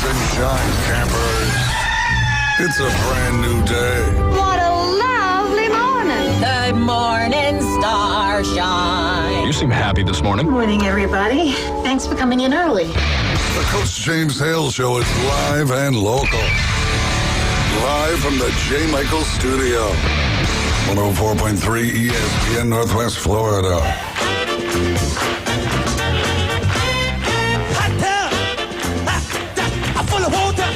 and shine, campers. It's a brand new day. What a lovely morning. Good morning, starshine. You seem happy this morning. Morning, everybody. Thanks for coming in early. The Coach James Hale Show is live and local. Live from the J. Michael Studio. 104.3 ESPN Northwest Florida. Hot tub, I'm full of water. I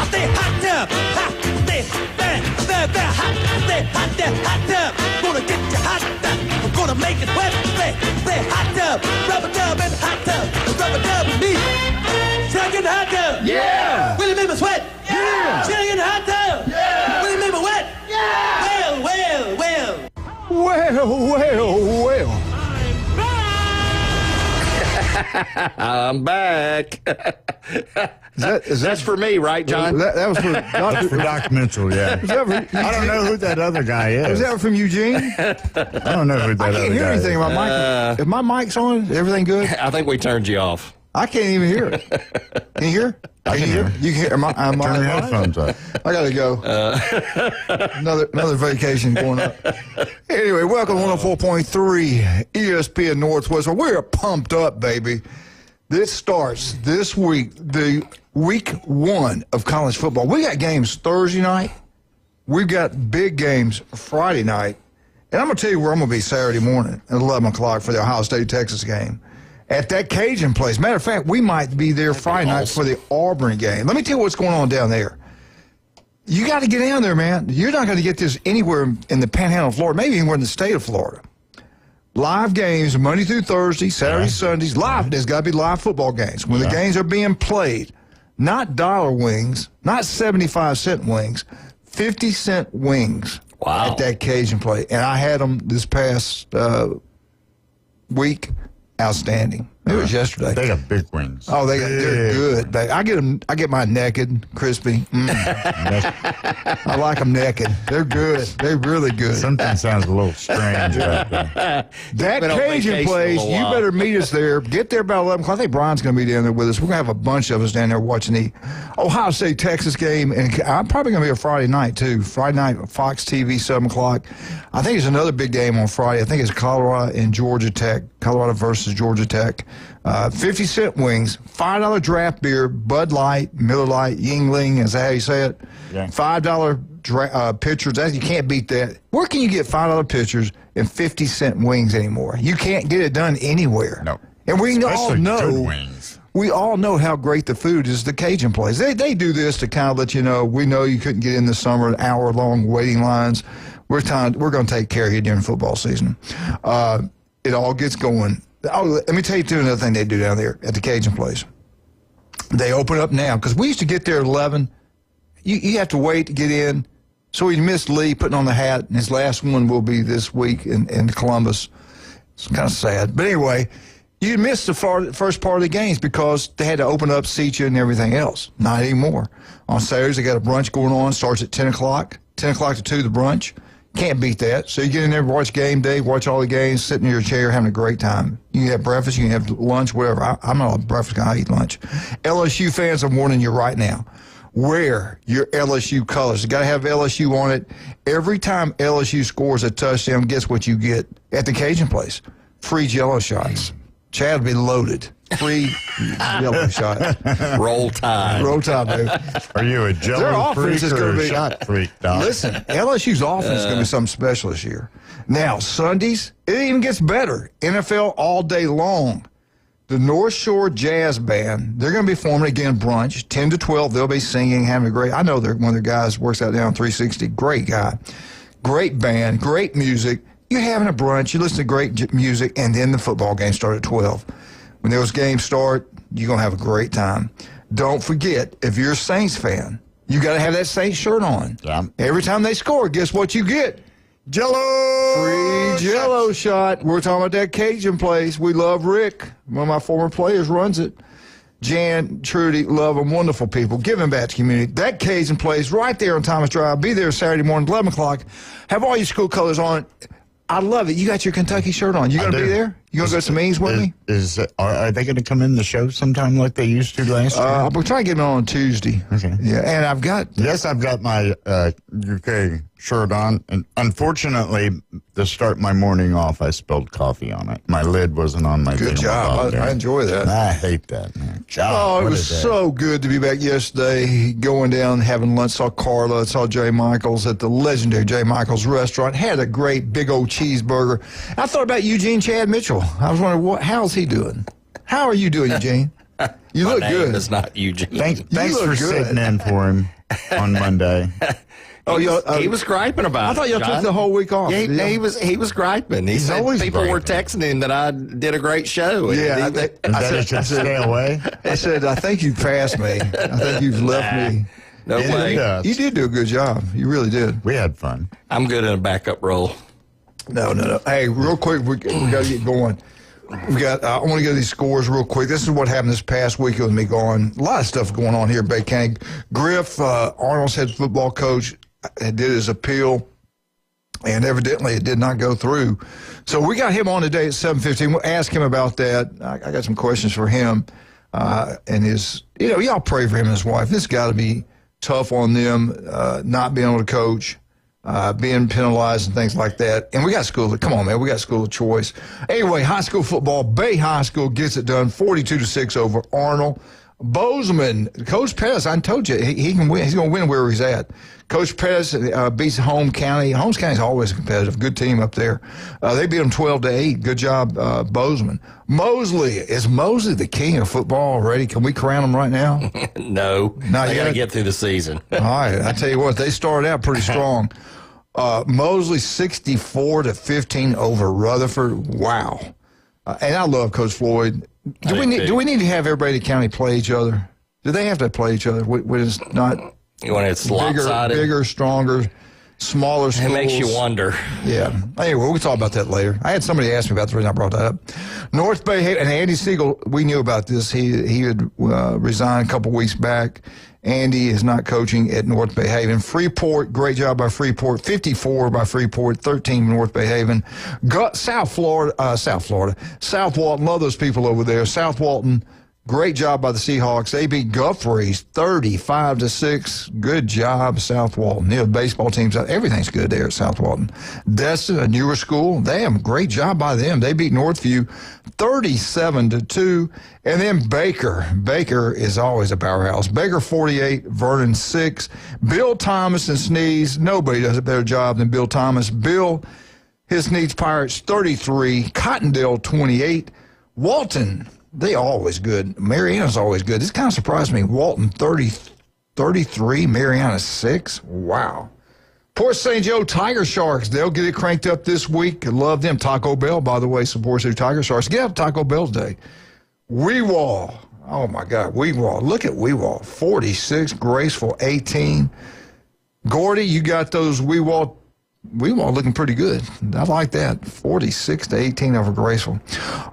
stay hot tub, stay very hot. Stay hot tub. Gonna get you hot tub. I'm gonna make it wet. Stay hot tub, rubber dub and hot tub, rubber dub with me. Shake in the hot tub. Yeah. Will you make me sweat? Yeah. Shake in the hot tub. Yeah. Will you make me wet? Yeah. Well. I'm back. That's for me, right, John? That was for That's for Doc Mitchell, yeah. I don't know who that other guy is. Is that from Eugene? I don't know who that other guy is. I can't hear anything about mic. If my mic's on, is everything good? I think we turned you off. I can't even hear it. Can you hear? I can hear. You can hear? Am I Turn your headphones up. I gotta go. Another vacation going up. Anyway, welcome to 104.3 ESPN Northwest. We're pumped up, baby. This starts this week, the week one of college football. We got games Thursday night. We've got big games Friday night. And I'm going to tell you where I'm going to be Saturday morning at 11 o'clock for the Ohio State-Texas game. At that Cajun place. Matter of fact, we might be there Friday night for the Auburn game. Let me tell you what's going on down there. You got to get down there, man. You're not going to get this anywhere in the Panhandle of Florida, maybe anywhere in the state of Florida. Live games Monday through Thursday, Saturday, Sundays. Live. There's got to be live football games. When the games are being played, not dollar wings, not 75-cent wings, 50-cent wings. Wow. At that Cajun place. And I had them this past week. Outstanding. It was yesterday. They got big wings. Oh, they're good. I get mine naked, crispy. I like them naked. They're good. They're really good. Something sounds a little strange about that. That Cajun place, you better meet us there. Get there about 11 o'clock. I think Brian's going to be down there with us. We're going to have a bunch of us down there watching the Ohio State-Texas game. And I'm probably going to be here Friday night, too. Friday night, Fox TV, 7 o'clock. I think it's another big game on Friday. I think it's Colorado and Georgia Tech. Colorado versus Georgia Tech. 50-cent wings, $5 draft beer, Bud Light, Miller Lite, Yingling, is that how you say it? Yeah. $5 pitchers. You can't beat that. Where can you get $5 pitchers and 50-cent wings anymore? You can't get it done anywhere. No. And we Especially all know. good wings. We all know how great the food is, the Cajun place. They do this to kind of let you know, we know you couldn't get in the summer, hour-long waiting lines. We're going to take care of you during football season. It all gets going. Oh, let me tell you, too, another thing they do down there at the Cajun place. They open up now, because we used to get there at 11. You have to wait to get in. So we missed Lee putting on the hat, and his last one will be this week in Columbus. It's kind of sad. But anyway, you missed the first part of the games because they had to open up, seat you, and everything else. Not anymore. On Saturdays, they got a brunch going on. Starts at 10 o'clock. 10 o'clock to 2, the brunch. Can't beat that. So you get in there, watch game day, watch all the games, sitting in your chair, having a great time. You can have breakfast, you can have lunch, whatever. I'm not a breakfast guy, I eat lunch. LSU fans, I'm warning you right now. Wear your LSU colors. You got to have LSU on it. Every time LSU scores a touchdown, guess what you get at the Cajun place? Free Jello shots. Chad will be loaded. Free Jello shot. Roll Tide. Roll Tide, baby. Are you a Jello freak or a shot freak, Doc? Listen, LSU's offense is going to be something special this year. Now, Sundays, it even gets better. NFL all day long. The North Shore Jazz Band, they're going to be forming again brunch, 10 to 12. They'll be singing, having a great, I know one of their guys works out down 360. Great guy. Great band, great music. You're having a brunch, you listen to great music, and then the football game starts at 12. When those games start, you're going to have a great time. Don't forget, if you're a Saints fan, you got to have that Saints shirt on. Yeah. Every time they score, guess what you get? Jello! Free Jello shot. We're talking about that Cajun place. We love Rick. One of my former players runs it. Jan, Trudy, love them, wonderful people. Giving back to community. That Cajun place right there on Thomas Drive. Be there Saturday morning, 11 o'clock. Have all your school colors on it. I love it. You got your Kentucky shirt on. You going to be there? You going to go to some meetings with me? Are they going to come in the show sometime like they used to last year? We're trying to get them on Tuesday. Okay. Yeah, and I've got my UK shirt on, and unfortunately, to start my morning off, I spilled coffee on it. My lid wasn't on my. Good job. I enjoy that. I hate that, man. Oh, it was so good to be back yesterday, going down, having lunch, saw Carla, saw Jay Michaels at the legendary Jay Michaels restaurant, had a great big old cheeseburger. I thought about Eugene Chad Mitchell. I was wondering, how's he doing? How are you doing, Eugene? You My look name good. is not Eugene. Thanks look for good. sitting in for him on Monday. He was griping about it. I thought y'all John. took the whole week off. Yeah, he was griping. He said always people were griping. texting him that I did a great show. Yeah, I said, stay away. I said, I think you passed me. I think you've left me. No way. Yeah. You did do a good job. You really did. We had fun. I'm good in a backup role. No. Hey, real quick, we got to get going. We got. I want to go to these scores real quick. This is what happened this past week with me gone. A lot of stuff going on here in Bay County. Griff, Arnold's head football coach, did his appeal, and evidently it did not go through. So we got him on today at 7:15. We'll ask him about that. I got some questions for him and his. Y'all pray for him and his wife. This got to be tough on them, not being able to coach. Being penalized and things like that. And we got school. Come on, man. We got school of choice. Anyway, high school football. Bay High School gets it done 42-6 over Arnold. Bozeman, Coach Pettis, I told you, he can win. He's going to win where he's at. Coach Pettis beats Holmes County. Holmes County's always competitive. Good team up there. They beat them 12-8. Good job, Bozeman. Mosley. Is Mosley the king of football already? Can we crown him right now? No. Not I got to yet? get through the season. All right. I tell you what, they started out pretty strong. Mosley 64-15 over Rutherford. Wow. And I love Coach Floyd. Do we need to have everybody in the county play each other? Do they have to play each other when it's not When it's lopsided. bigger, stronger, smaller schools? It makes you wonder. Yeah. Anyway, we'll talk about that later. I had somebody ask me about the reason I brought that up. North Bay, and Andy Siegel, we knew about this. He had resigned a couple weeks back. Andy is not coaching at North Bay Haven. Freeport, great job by Freeport. 54 by Freeport, 13 North Bay Haven. South Walton, love those people over there. South Walton, great job by the Seahawks. They beat Guthries 35-6. Good job, South Walton. The baseball teams, everything's good there at South Walton. Destin, a newer school, damn, great job by them. They beat Northview 37-2. And then Baker is always a powerhouse. Baker 48, Vernon 6. Bill Thomas and Sneeze, nobody does a better job than Bill Thomas. Bill, his Sneeze Pirates 33, Cottondale 28, Walton. They always good. Mariana's always good. This kind of surprised me. Walton 33, Mariana 6. Wow. Port St. Joe Tiger Sharks. They'll get it cranked up this week. Love them. Taco Bell, by the way, supports their Tiger Sharks. Get up Taco Bell's Day. Weewall. Oh, my God. Weewall. Look at Weewall. 46. Graceful 18. Gordy, you got those Weewall looking pretty good. I like that. 46-18 over Graceful.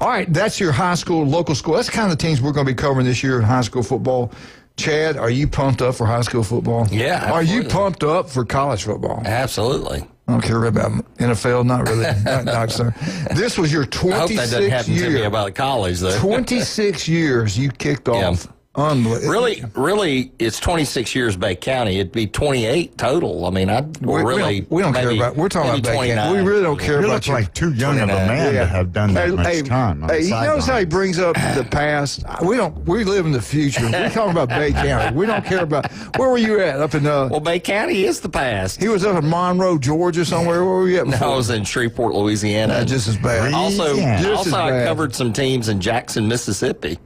All right, that's your high school, local school. That's the kind of teams we're going to be covering this year in high school football. Chad, are you pumped up for high school football? Yeah, Are you absolutely. pumped up for college football? Absolutely. I don't care about NFL, not really. not sir. This was your I hope that doesn't 26th happen to me year. about college, though. 26 years you kicked off. Unbelievable. Really, it's 26 years Bay County. It'd be 28 total. I mean, We don't care about. We're talking about Bay County. We really don't care You about look like too young of a man to have done that much time. on the you notice how he sidelines. brings up the past? We live in the future. We're talking about Bay County. We don't care about. Where were you at? Up in Well, Bay County is the past. he was up in Monroe, Georgia, somewhere. Where were you at No, before? I was in Shreveport, Louisiana. Just as bad. Also, Just as I bad. covered some teams in Jackson, Mississippi,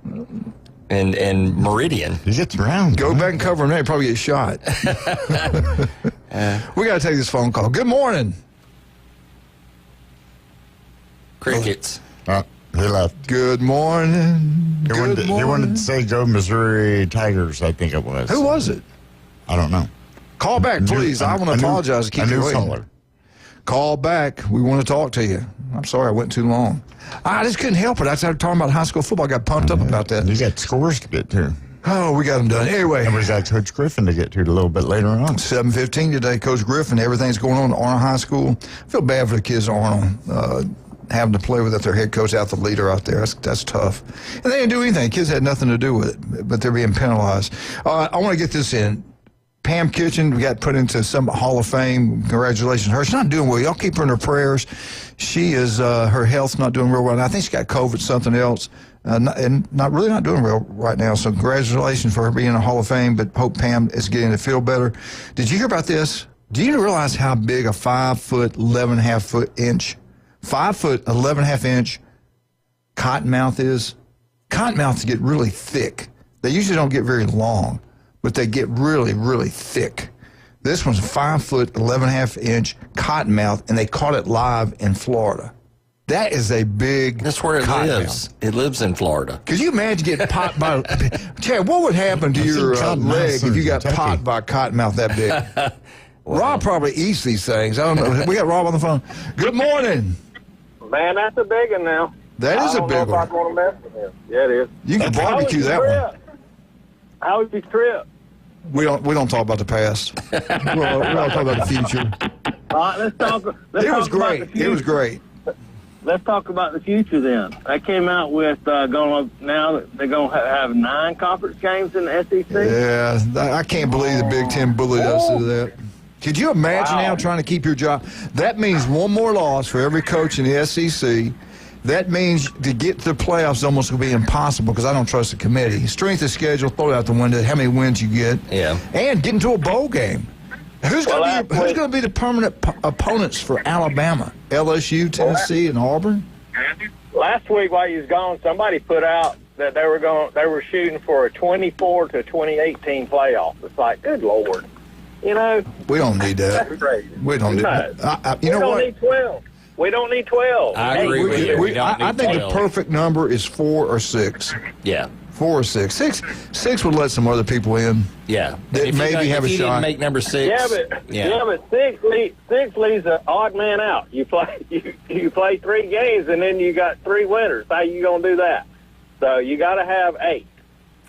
and Meridian. He gets around. Go back and cover him. They probably get shot. We got to take this phone call. Good morning. Crickets. Oh, he left. Good morning. He wanted, Good to, he wanted morning. to say go Missouri Tigers, I think it was. Who was it? I don't know. Call back, please. I want to apologize to keep a you new waiting. caller. Call back. We want to talk to you. I'm sorry I went too long. I just couldn't help it. I started talking about high school football. I got pumped up about that. You got scores to get to. Oh, we got them done. Anyway. And we got Coach Griffin to get to a little bit later on. 7:15 today, Coach Griffin. Everything's going on at Arnold High School. I feel bad for the kids at Arnold, having to play with their head coach out the leader out there. That's tough. And they didn't do anything. Kids had nothing to do with it, but they're being penalized. I want to get this in. Pam Kitchen, we got put into some Hall of Fame. Congratulations to her. She's not doing well. Y'all keep her in her prayers. She is, her health's not doing real well. And I think she got COVID, something else, and not doing real right now. So congratulations for her being in the Hall of Fame, but hope Pam is getting to feel better. Did you hear about this? Do you realize how big a 5 foot, 11.5 foot inch, 5 foot, 11.5 inch cottonmouth is? Cottonmouths get really thick. They usually don't get very long, but they get really, really thick. This one's 5 foot, 11.5 inch cottonmouth, and they caught it live in Florida. That is a big. That's where it lives. It lives in Florida. Could you imagine getting popped by? Chad, what would happen to your leg if you got popped by a cottonmouth that big? Rob probably eats these things. I don't know. We got Rob on the phone. Good morning. Man, that's a big one now. That is a big one. I don't know if I'm going to mess with him. Yeah, it is. You can barbecue that one. How was your trip? We don't talk about the past. we don't talk about the future. All right, let's talk. It was great. It was great. Let's talk about the future then. They came out with now that they're going to have 9 conference games in the SEC. Yeah, I can't believe the Big Ten bullied us into that. Could you imagine now trying to keep your job? That means one more loss for every coach in the SEC. That means to get to the playoffs is almost going to be impossible because I don't trust the committee. Strength of schedule, throw it out the window, how many wins you get. Yeah. And get into a bowl game. Who's going to be the permanent opponents for Alabama? LSU, Tennessee, and Auburn? Last week while you was gone, somebody put out that they were shooting for a 24 to 2018 playoff. It's like, good Lord. You know, we don't need that. That's crazy. We don't need that. You know what? We don't need 12. We don't need 12. I agree with you. I think the perfect number is 4 or 6. Yeah. 4 or 6. 6 would let some other people in. Yeah. That maybe have a shot. Didn't make number 6. Yeah, but 6 leaves an odd man out. You play 3 games and then you got 3 winners. How you gonna do that? So you got to have 8.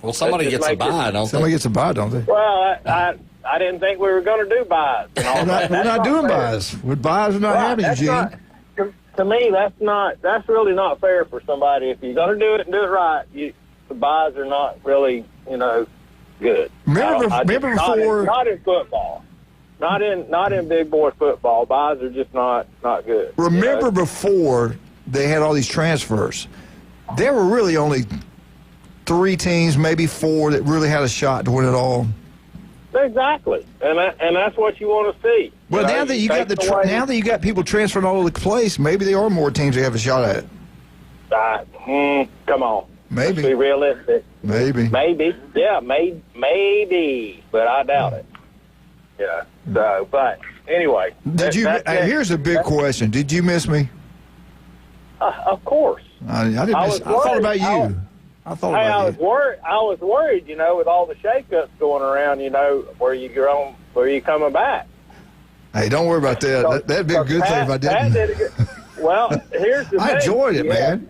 Well, somebody gets a bye, don't they? Somebody gets a bye, don't they? Well, I didn't think we were going to do buys. We're not doing buys. With buys are not happening, Eugene. To me, that's really not fair for somebody. If you're going to do it and do it right, the buys are not really, good. Remember before? Not in football. Not in big boy football. Buys are just not good. Remember before they had all these transfers? There were really only 3 teams, maybe 4, that really had a shot to win it all. Exactly, and that's what you want to see. Well, now that you got now that you got people transferring all over the place, maybe there are more teams that have a shot at it. Come on, maybe. Let's be realistic. Maybe, yeah, maybe, but I doubt it. Yeah. So, but anyway, here's a big question: did you miss me? Of course. I didn't. I thought about you. I was worried, with all the shakeups going around, where you coming back. Hey, don't worry about that. That'd be a good thing if I didn't. Well, here's the thing. I enjoyed it, man.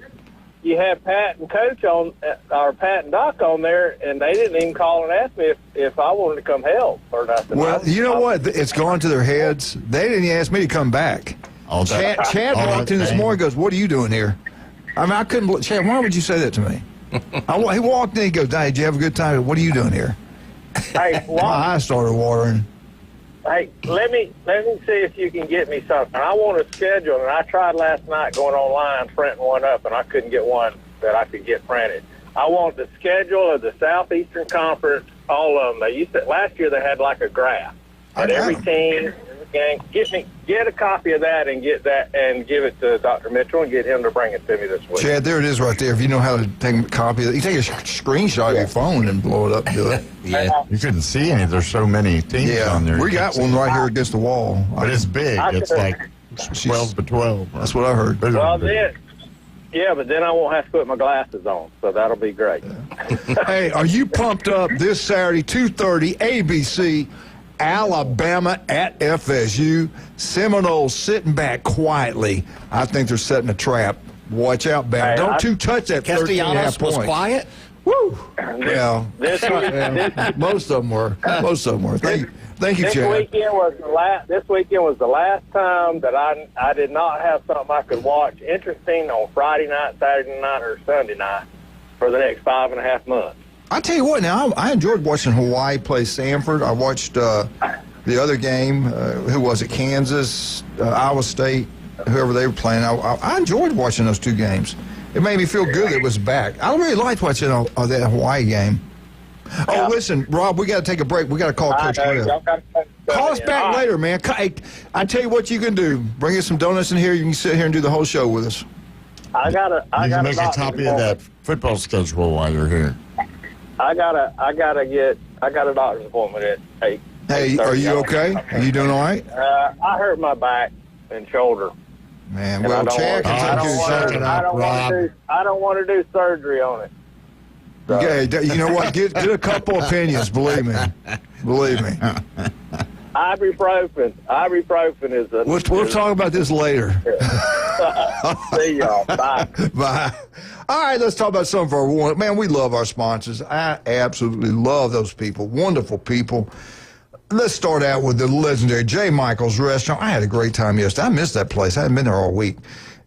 You had Pat and Coach or Pat and Doc on there, and they didn't even call and ask me if I wanted to come help or nothing. Well, you know what? It's gone to their heads. They didn't even ask me to come back. Chad walked in this morning and goes, "What are you doing here?" I mean, I couldn't believe. Chad, why would you say that to me? He walked in, he goes, "Hey, did you have a good time? What are you doing here?" Hey, my eyes started watering. Hey, let me see if you can get me something. I want a schedule, and I tried last night going online, printing one up, and I couldn't get one that I could get printed. I want the schedule of the Southeastern Conference, all of them. Last year they had like a graph at every team. And get a copy of that and give it to Dr. Mitchell and get him to bring it to me this week. Chad, there it is right there. If you know how to take a copy of it, you take a screenshot of your phone and blow it up and do it. Yeah. You couldn't see any. There's so many teams on there. We got one right here against the wall. But it's big. It's like 12 by 12. That's what I heard. Well, but then I won't have to put my glasses on, so that'll be great. Yeah. Hey, are you pumped up this Saturday, 2:30, ABC, Alabama at FSU? Seminoles sitting back quietly. I think they're setting a trap. Watch out, Bama. Don't you touch that 13.5 points. Was quiet? Woo! Well, This most of them were. Thank you, This Chad. weekend was the last time that I did not have something I could watch interesting on Friday night, Saturday night, or Sunday night for the next 5.5 months. I tell you what, now I enjoyed watching Hawaii play Sanford. I watched the other game. Who was it? Kansas, Iowa State, whoever they were playing. I enjoyed watching those two games. It made me feel good it was back. I really liked watching that Hawaii game. Oh, listen, Rob, we got to take a break. We got to call Coach Griff. Call us back later, man. Hey, I tell you what you can do. Bring us some donuts in here. You can sit here and do the whole show with us. I got to make a copy of that football schedule while you're here. I got a doctor's appointment at 8. Hey, are you okay? Are you doing all right? I hurt my back and shoulder. Man, well, Chad can take you. I don't want to do surgery on it. So. Okay, you know what? Get a couple opinions. Believe me. Ibuprofen is a. We'll talk about this later. See y'all. Bye. Bye. All right, let's talk about some of our man. We love our sponsors. I absolutely love those people. Wonderful people. Let's start out with the legendary J. Michael's Restaurant. I had a great time yesterday. I missed that place. I hadn't been there all week.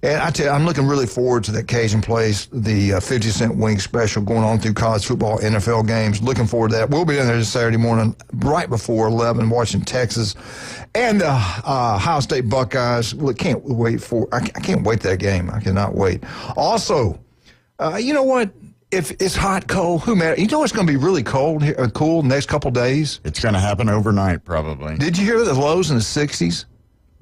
And I tell you, I'm looking really forward to that Cajun place, the 50-cent wing special going on through college football, NFL games. Looking forward to that. We'll be in there this Saturday morning, right before 11, watching Texas and the Ohio State Buckeyes. Look, I can't wait that game. I cannot wait. Also, you know what? If it's hot, cold, who matters? You know it's going to be really cold, cool next couple days? It's going to happen overnight, probably. Did you hear the lows in the 60s?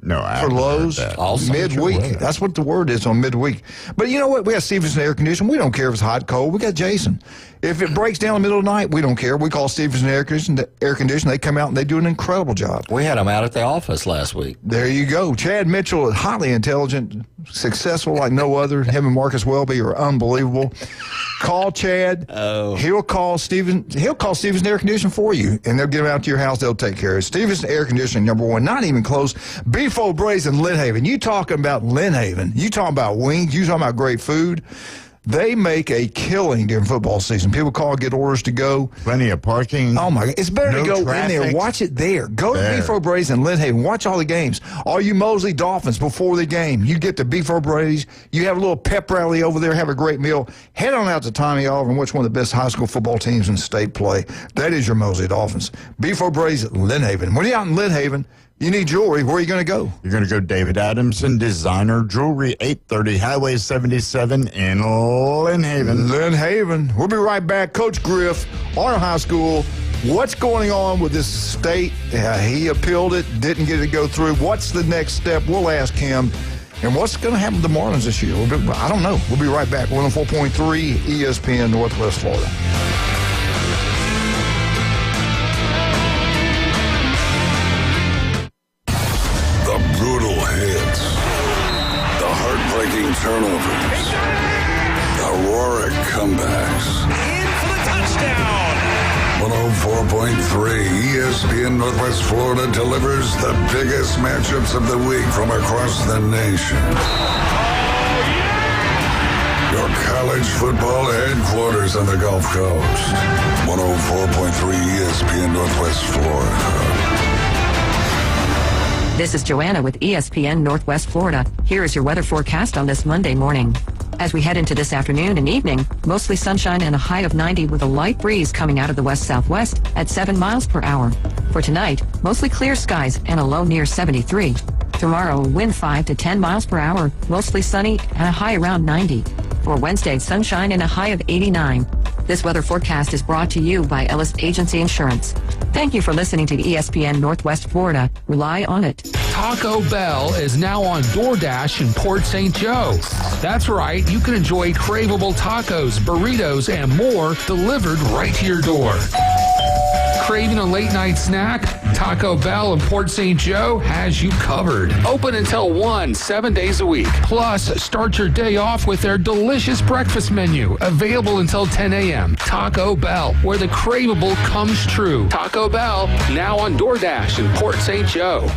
No, I for lows that. midweek. That's what the word is on midweek. But you know what? We got Stevenson Air Conditioning. We don't care if it's hot, cold. We got Jason. If it breaks down in the middle of the night, we don't care. We call Stevenson Air Conditioning. They come out and they do an incredible job. We had them out at the office last week. There you go. Chad Mitchell is highly intelligent, successful like no other. Him and Marcus Welby are unbelievable. Call Chad. Oh. He'll call Stevenson Air Conditioning for you, and they'll get them out to your house. They'll take care of it. Stevenson Air Conditioning, number one. Not even close. Beef O'Brae's in Lynn Haven. You talking about Lynn Haven. You talking about wings. You talking about great food. They make a killing during football season. People call, get orders to go. Plenty of parking. Oh, my God. It's better to go traffic. in there. Watch it there. Go to Beef O'Brae's in Lynn Haven. Watch all the games. All you Mosley Dolphins before the game, you get to Beef O'Brae's. You have a little pep rally over there. Have a great meal. Head on out to Tommy Oliver and watch one of the best high school football teams in the state play. That is your Mosley Dolphins. Beef O'Brae's at Lynn Haven. When you're out in Lynn Haven, you need jewelry. Where are you going to go? You're going to go David Adamson Designer Jewelry, 830 Highway 77 in Lynn Haven. Lynn Haven. We'll be right back. Coach Griff, Honor High School. What's going on with this state? He appealed it, didn't get it to go through. What's the next step? We'll ask him. And what's going to happen to the Marlins this year? I don't know. We'll be right back. 104.3 ESPN Northwest Florida. Brutal hits, the heartbreaking turnovers, heroic comebacks. In for the touchdown. 104.3 ESPN Northwest Florida delivers the biggest matchups of the week from across the nation. Your college football headquarters on the Gulf Coast. 104.3 ESPN Northwest Florida. This is Joanna with ESPN Northwest Florida. Here is your weather forecast on this Monday morning. As we head into this afternoon and evening, mostly sunshine and a high of 90 with a light breeze coming out of the west-southwest at 7 miles per hour. For tonight, mostly clear skies and a low near 73. Tomorrow, wind 5 to 10 miles per hour, mostly sunny and a high around 90. For Wednesday, sunshine and a high of 89. This weather forecast is brought to you by Ellis Agency Insurance. Thank you for listening to ESPN Northwest Florida. Rely on it. Taco Bell is now on DoorDash in Port St. Joe. That's right, you can enjoy craveable tacos, burritos, and more delivered right to your door. Craving a late-night snack? Taco Bell in Port St. Joe has you covered. Open until 1, 7 days a week. Plus, start your day off with their delicious breakfast menu, available until 10 a.m. Taco Bell, where the craveable comes true. Taco Bell, now on DoorDash in Port St. Joe.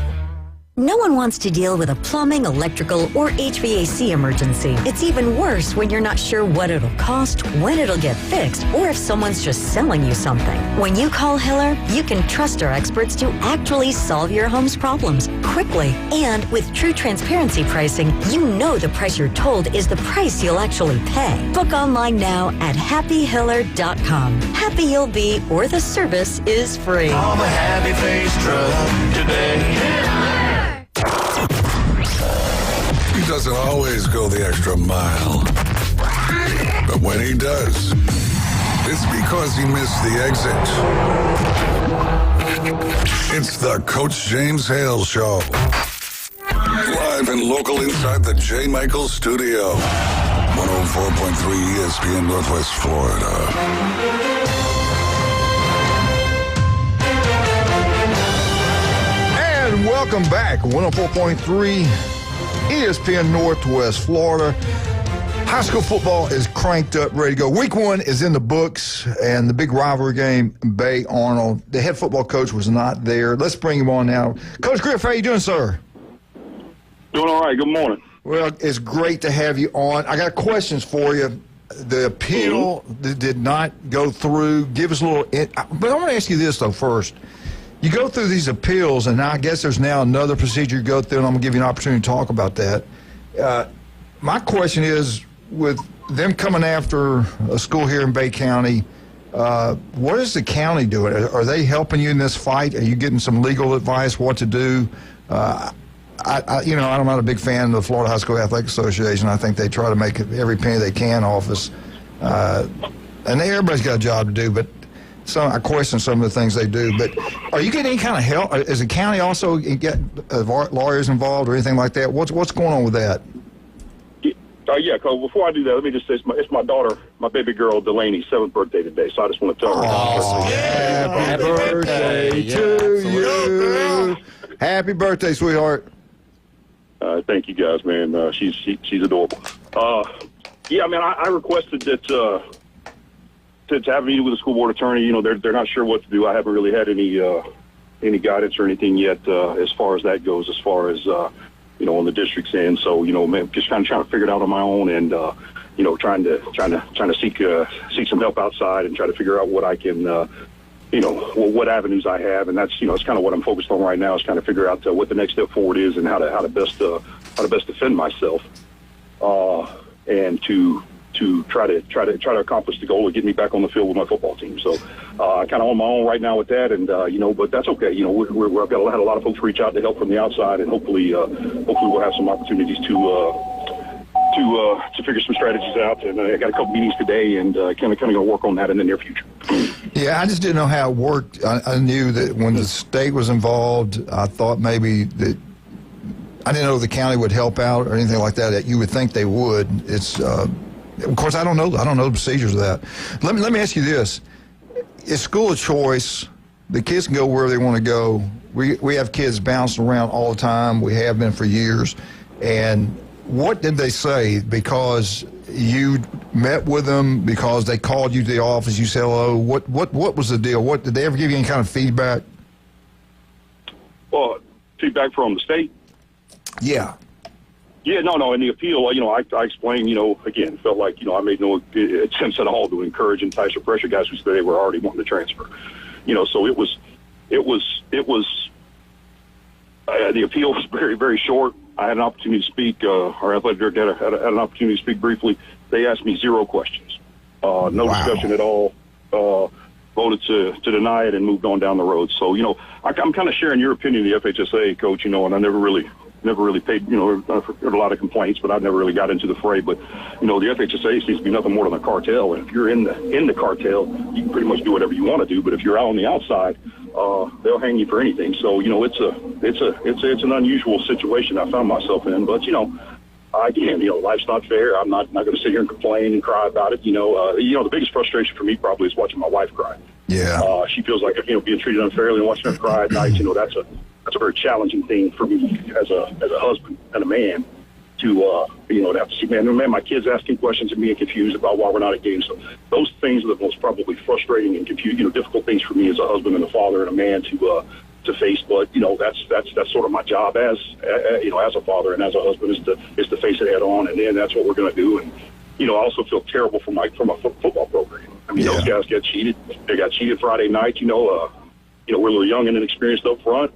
No one wants to deal with a plumbing, electrical, or HVAC emergency. It's even worse when you're not sure what it'll cost, when it'll get fixed, or if someone's just selling you something. When you call Hiller, you can trust our experts to actually solve your home's problems quickly. And with true transparency pricing, you know the price you're told is the price you'll actually pay. Book online now at happyhiller.com. Happy you'll be, or the service is free. I'm a happy-faced truck today. He doesn't always go the extra mile. But when he does, it's because he missed the exit. It's the Coach James Hale Show. Live and local inside the J. Michael Studio. 104.3 ESPN Northwest Florida. Welcome back. 104.3 ESPN Northwest Florida. High school football is cranked up, ready to go. Week 1 is in the books, and the big rivalry game, Bay-Arnold. The head football coach was not there. Let's bring him on now. Coach Griff, how you doing, sir? Doing all right. Good morning. Well, it's great to have you on. I got questions for you. The appeal did not go through. Give us a little but I want to ask you this, though, first. You go through these appeals, and I guess there's now another procedure you go through, and I'm going to give you an opportunity to talk about that. My question is, with them coming after a school here in Bay County, what is the county doing? Are they helping you in this fight? Are you getting some legal advice what to do? I'm not a big fan of the Florida High School Athletic Association. I think they try to make every penny they can off us. And everybody's got a job to do, but I question some of the things they do. But are you getting any kind of help? Is the county also get lawyers involved or anything like that? What's going on with that? Yeah, Cole, before I do that, let me just say it's my daughter, my baby girl, Delaney's 7th birthday today, so I just want to tell her. Happy birthday to you. Happy birthday, sweetheart. Thank you, guys, man. She's adorable. I requested that to have a meeting with the school board attorney. They're not sure what to do. I haven't really had any guidance or anything yet as far as that goes, as far as on the district's end. So just trying to figure it out on my own, and trying to seek some help outside and try to figure out what I can what avenues I have, and that's it's kind of what I'm focused on right now, is kind of figure out what the next step forward is and how to best defend myself, and to try to accomplish the goal of getting me back on the field with my football team. So kind of on my own right now with that, and but that's okay. I've had a lot of folks reach out to help from the outside, and hopefully we'll have some opportunities to figure some strategies out. And I got a couple meetings today, and kind of going to work on that in the near future. Yeah, I just didn't know how it worked. I knew that when the state was involved, I thought maybe that I didn't know the county would help out or anything like that. That you would think they would. It's of course I don't know the procedures of that. Let me ask you this: it's school of choice. The kids can go where they want to go. We have kids bouncing around all the time. We have been for years. And what did they say? Because you met with them, because they called you to the office, you said hello. What was the deal? What did they ever give you any kind of feedback? Well, feedback from the state? Yeah. Yeah, no. In the appeal, I explained, again, felt like, I made no attempts at all to encourage, entice, or pressure guys who said they were already wanting to transfer. So it was the appeal was very, very short. I had an opportunity to speak. Our athletic director had an opportunity to speak briefly. They asked me 0 questions, no discussion at all. Voted to deny it and moved on down the road. So I'm kind of sharing your opinion of the FHSA, Coach. And I never really paid. I've heard a lot of complaints, but I've never really got into the fray. But the FHSA seems to be nothing more than a cartel. And if you're in the cartel, you can pretty much do whatever you want to do. But if you're out on the outside, they'll hang you for anything. So it's an unusual situation I found myself in. But again, life's not fair. I'm not going to sit here and complain and cry about it. The biggest frustration for me probably is watching my wife cry. Yeah. She feels like being treated unfairly, and watching her cry at night. That's a very challenging thing for me as a husband and a man to have to see, man, my kids asking questions and being confused about why we're not at games. So those things are the most probably frustrating and difficult things for me as a husband and a father and a man to to face. But that's sort of my job as as a father and as a husband is to face it head on, and then that's what we're going to do. And I also feel terrible for my football program. I mean, those guys get cheated. They got cheated Friday night. We're a little young and inexperienced up front.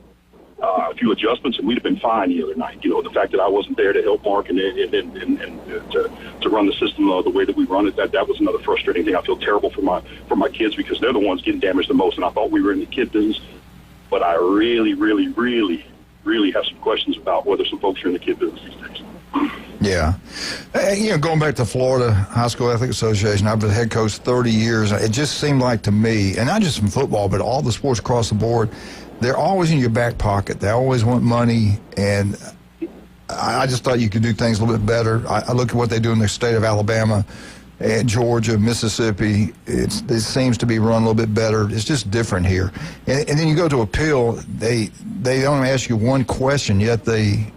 A few adjustments, and we'd have been fine the other night. The fact that I wasn't there to help Mark and to run the system the way that we run it, that was another frustrating thing. I feel terrible for my kids because they're the ones getting damaged the most, and I thought we were in the kid business, but I really, really, really, really have some questions about whether some folks are in the kid business these days. Yeah. Going back to Florida High School Athletic Association, I've been head coach 30 years. It just seemed like to me, and not just in football, but all the sports across the board, they're always in your back pocket. They always want money, and I just thought you could do things a little bit better. I look at what they do in the state of Alabama, and Georgia, Mississippi. It seems to be run a little bit better. It's just different here. And then you go to appeal, they only ask you one question, yet I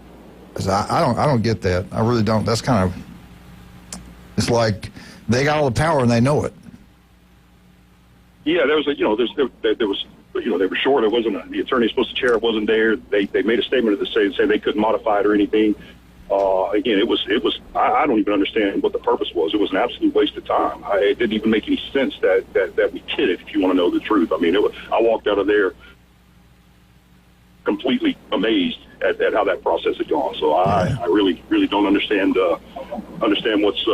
don't get that. I really don't. That's kind of, it's like they got all the power and they know it. Yeah, there was they were short. It wasn't the attorney supposed to chair. It wasn't there. They made a statement to say they couldn't modify it or anything. Again, it was. I don't even understand what the purpose was. It was an absolute waste of time. It didn't even make any sense that we did it. If you want to know the truth, I mean, I walked out of there completely amazed at how that process had gone. So I really, really don't understand what's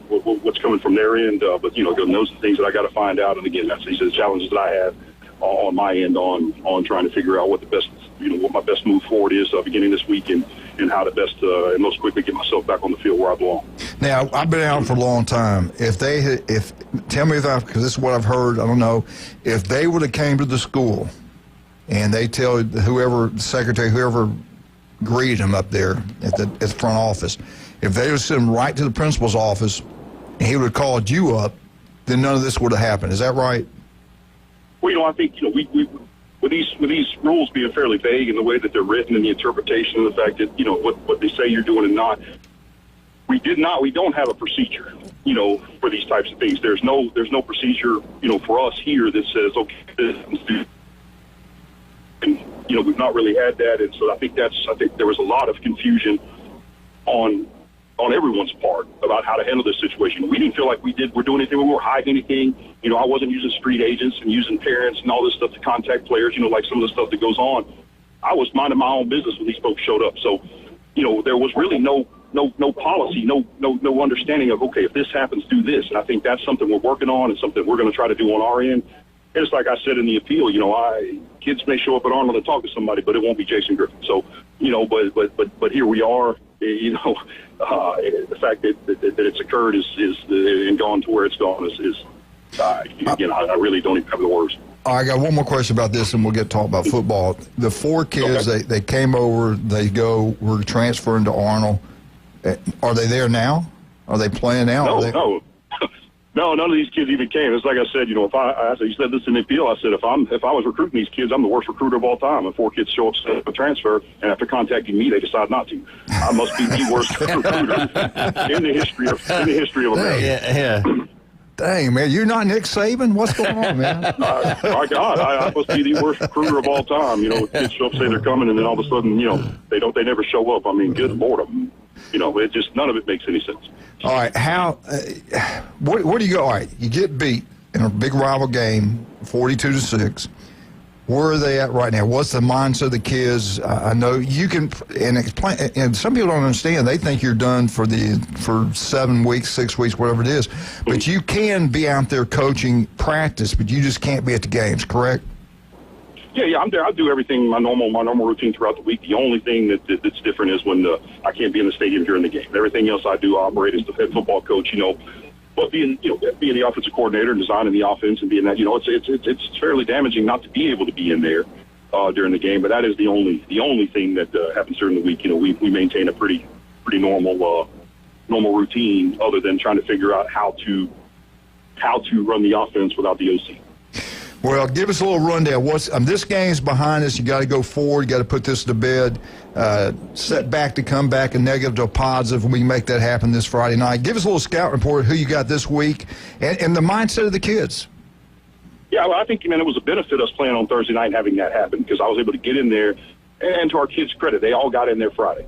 what's coming from their end. But those are the things that I got to find out. And again, these are the challenges that I have on my end on trying to figure out what the best, what my best move forward is beginning this week and how to best and most quickly get myself back on the field where I belong. Now, I've been out for a long time. Tell me because this is what I've heard, I don't know, if they would have came to the school and they tell whoever, the secretary, whoever greeted him up there at the front office, if they would send him right to the principal's office and he would have called you up, then none of this would have happened. Is that right? Well, I think, we with these rules being fairly vague in the way that they're written and the interpretation of the fact that, what they say you're doing and not, we don't have a procedure, for these types of things. There's no procedure, for us here that says, okay, this, and, we've not really had that. And so I think there was a lot of confusion on everyone's part about how to handle this situation. We didn't feel like we're doing anything. We weren't hiding anything. I wasn't using street agents and using parents and all this stuff to contact players, like some of the stuff that goes on. I was minding my own business when these folks showed up. So, there was really no policy, no understanding of, okay, if this happens, do this. And I think that's something we're working on and something we're going to try to do on our end. And it's like I said in the appeal, kids may show up at Arnold and talk to somebody, but it won't be Jason Griffin. So, but here we are. The fact that it's occurred is and gone to where it's gone is again, I really don't even have the words. I got one more question about this, and we'll get to talk about football. The 4 kids, okay, they came over, we're transferring to Arnold. Are they there now? Are they playing now? No, none of these kids even came. It's like I said, if I said, you said this in the appeal, I said, if I was recruiting these kids, I'm the worst recruiter of all time. And 4 kids show up to a transfer, and after contacting me, they decide not to. I must be the worst recruiter in the history of America. Yeah. Dang, man, you're not Nick Saban? What's going on, man? My God, I must be the worst recruiter of all time. Kids show up, say they're coming, and then all of a sudden, they never show up. I mean, good Lord, it just, none of it makes any sense. All right, where do you go? All right, you get beat in a big rival game, 42-6. Where are they at right now? What's the mindset of the kids? I know you can, and explain. And some people don't understand. They think you're done for 7 weeks, 6 weeks, whatever it is. But you can be out there coaching practice, but you just can't be at the games. Correct? Yeah, I'm there. I do everything my normal routine throughout the week. The only thing that's different is when I can't be in the stadium during the game. Everything else I do, I operate as the head football coach. But being the offensive coordinator and designing the offense and being that, it's fairly damaging not to be able to be in there during the game. But that is the only thing that happens during the week. We maintain a pretty normal routine, other than trying to figure out how to run the offense without the OC. Well, give us a little rundown. This game's behind us. You got to go forward. You got to put this to bed. Set back to come back, a negative to a positive. We can make that happen this Friday night. Give us a little scout report of who you got this week and the mindset of the kids. Yeah, well, I think, man, it was a benefit us playing on Thursday night and having that happen because I was able to get in there. And to our kids' credit, they all got in there Friday.